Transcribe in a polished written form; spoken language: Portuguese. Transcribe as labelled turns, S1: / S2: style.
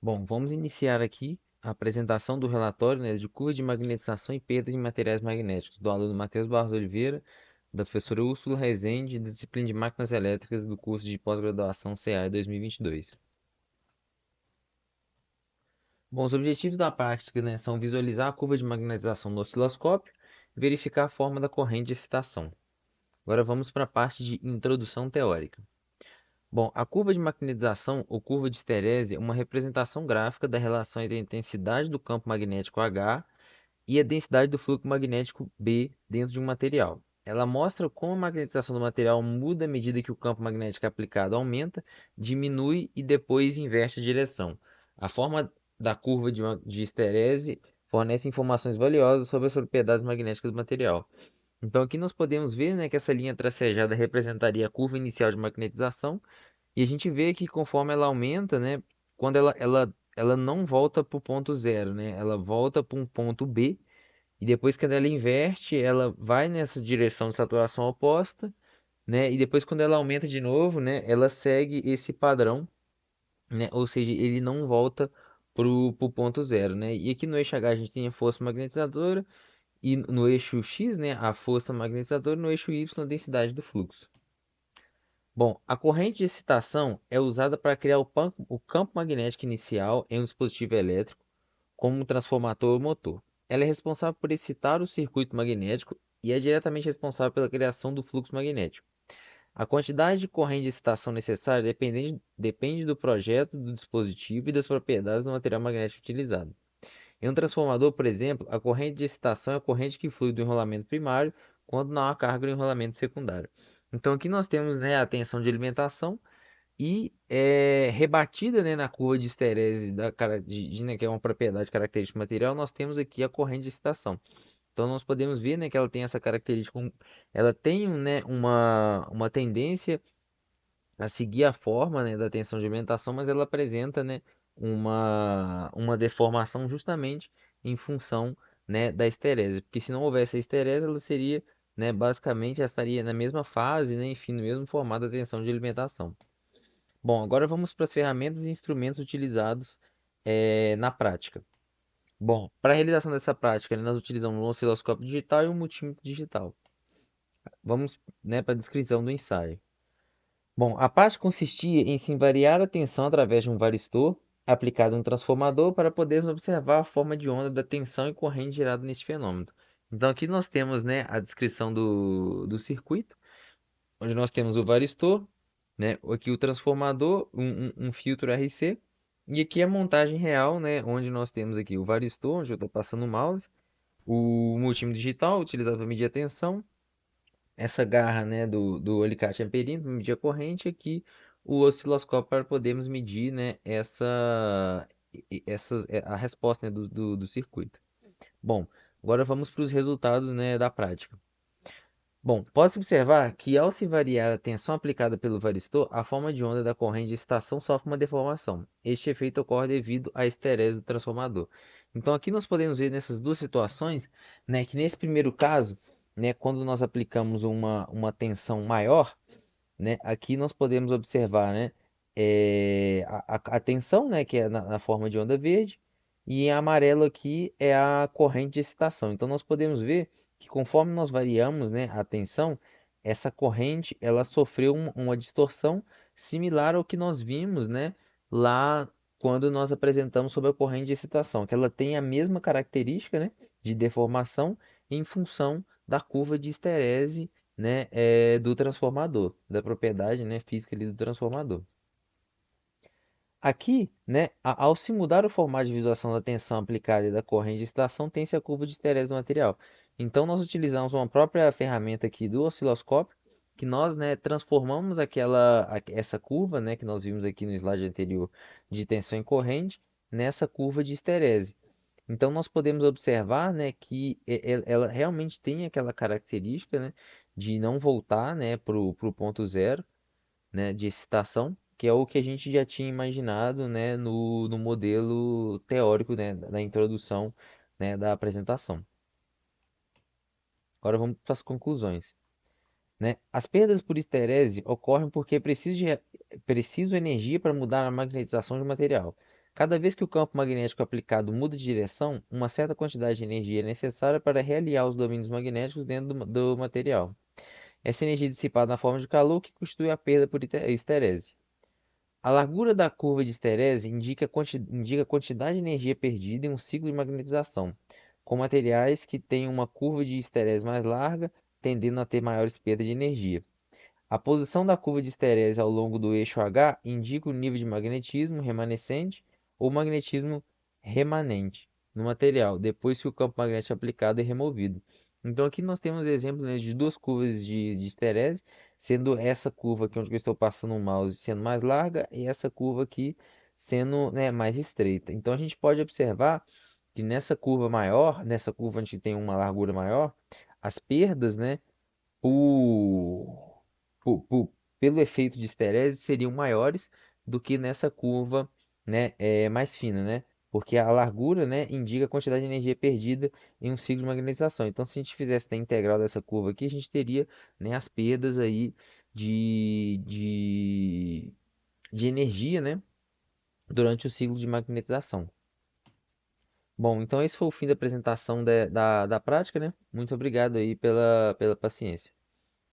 S1: Bom, vamos iniciar aqui a apresentação do relatório, né, de curva de magnetização e perda de materiais magnéticos, do aluno Matheus Barros Oliveira, da professora Úrsula Rezende, da disciplina de Máquinas Elétricas do curso de pós-graduação CA 2022. Bom, os objetivos da prática, né, são visualizar a curva de magnetização no osciloscópio e verificar a forma da corrente de excitação. Agora vamos para a parte de introdução teórica. Bom, a curva de magnetização ou curva de esterese é uma representação gráfica da relação entre a intensidade do campo magnético H e a densidade do fluxo magnético B dentro de um material. Ela mostra como a magnetização do material muda à medida que o campo magnético aplicado aumenta, diminui e depois inverte a direção. A forma da curva de esterese fornece informações valiosas sobre as propriedades magnéticas do material. Então aqui nós podemos ver, né, que essa linha tracejada representaria a curva inicial de magnetização e a gente vê que conforme ela aumenta, né, quando ela não volta para o ponto zero, né, ela volta para um ponto B e depois quando ela inverte, ela vai nessa direção de saturação oposta, né, e depois quando ela aumenta de novo, né, ela segue esse padrão, né, ou seja, ele não volta para o ponto zero, né. E aqui no eixo H a gente tem a força magnetizadora e no eixo X, né, a força magnetizadora, e no eixo Y a densidade do fluxo. Bom, a corrente de excitação é usada para criar o campo magnético inicial em um dispositivo elétrico, como um transformador ou motor. Ela é responsável por excitar o circuito magnético e é diretamente responsável pela criação do fluxo magnético. A quantidade de corrente de excitação necessária depende do projeto do dispositivo e das propriedades do material magnético utilizado. Em um transformador, por exemplo, a corrente de excitação é a corrente que flui do enrolamento primário quando não há carga no enrolamento secundário. Então aqui nós temos, né, a tensão de alimentação e é rebatida, né, na curva de esterese né, que é uma propriedade característica do material, nós temos aqui a corrente de excitação. Então nós podemos ver, né, que ela tem essa característica, ela tem, né, uma tendência a seguir a forma, né, da tensão de alimentação, mas ela apresenta, né, uma deformação justamente em função, né, da esterese, porque se não houvesse a esterese, ela seria, né, basicamente, ela estaria na mesma fase, né, enfim, no mesmo formato da tensão de alimentação. Bom, agora vamos para as ferramentas e instrumentos utilizados na prática. Bom, para a realização dessa prática, né, nós utilizamos um osciloscópio digital e um multímetro digital. Vamos, né, para a descrição do ensaio. Bom, a prática consistia em se variar a tensão através de um varistor aplicado em um transformador para podermos observar a forma de onda da tensão e corrente gerada neste fenômeno. Então aqui nós temos, né, a descrição do circuito, onde nós temos o varistor, né, aqui o transformador, um filtro RC, e aqui a montagem real, né, onde nós temos aqui o varistor, onde eu estou passando o mouse, o multímetro digital utilizado para medir a tensão, essa garra, né, do alicate amperino para medir a corrente, aqui o osciloscópio para podermos medir, né, a resposta, né, do circuito. Bom, agora vamos para os resultados, né, da prática. Bom, pode-se observar que ao se variar a tensão aplicada pelo varistor, a forma de onda da corrente de excitação sofre uma deformação. Este efeito ocorre devido à esterese do transformador. Então aqui nós podemos ver nessas duas situações, né, que nesse primeiro caso, né, quando nós aplicamos uma tensão maior, né, aqui nós podemos observar, né, a tensão, né, que é na forma de onda verde, e em amarelo aqui é a corrente de excitação. Então nós podemos ver que conforme nós variamos, né, a tensão, essa corrente ela sofreu uma distorção similar ao que nós vimos, né, lá quando nós apresentamos sobre a corrente de excitação, que ela tem a mesma característica, né, de deformação em função da curva de esterese, né, do transformador, da propriedade, né, física ali do transformador. Aqui, né, ao se mudar o formato de visualização da tensão aplicada e da corrente de excitação, tem-se a curva de esterese do material. Então, nós utilizamos uma própria ferramenta aqui do osciloscópio, que nós, né, transformamos essa curva, né, que nós vimos aqui no slide anterior de tensão e corrente, nessa curva de esterese. Então, nós podemos observar, né, que ela realmente tem aquela característica, né, de não voltar, né, para o ponto zero, né, de excitação, que é o que a gente já tinha imaginado, né, no modelo teórico, né, da introdução, né, da apresentação. Agora vamos para as conclusões, né? As perdas por esterese ocorrem porque preciso energia para mudar a magnetização de material. Cada vez que o campo magnético aplicado muda de direção, uma certa quantidade de energia é necessária para realinhar os domínios magnéticos dentro do material. Essa energia é dissipada na forma de calor que constitui a perda por esterese. A largura da curva de esterese indica a quantidade de energia perdida em um ciclo de magnetização, com materiais que têm uma curva de esterese mais larga, tendendo a ter maiores perdas de energia. A posição da curva de esterese ao longo do eixo H indica o nível de magnetismo remanescente ou magnetismo remanente no material, depois que o campo magnético aplicado é removido. Então aqui nós temos exemplos, né, de duas curvas de esterese, sendo essa curva aqui onde eu estou passando o mouse sendo mais larga e essa curva aqui sendo, né, mais estreita. Então a gente pode observar que nessa curva maior, nessa curva onde tem uma largura maior, as perdas, né, por, pelo efeito de esterese seriam maiores do que nessa curva, né, mais fina, né? Porque a largura, né, indica a quantidade de energia perdida em um ciclo de magnetização. Então, se a gente fizesse a integral dessa curva aqui, a gente teria, né, as perdas aí de, de, de energia, né, durante o ciclo de magnetização. Bom, então esse foi o fim da apresentação da prática, né? Muito obrigado aí pela paciência.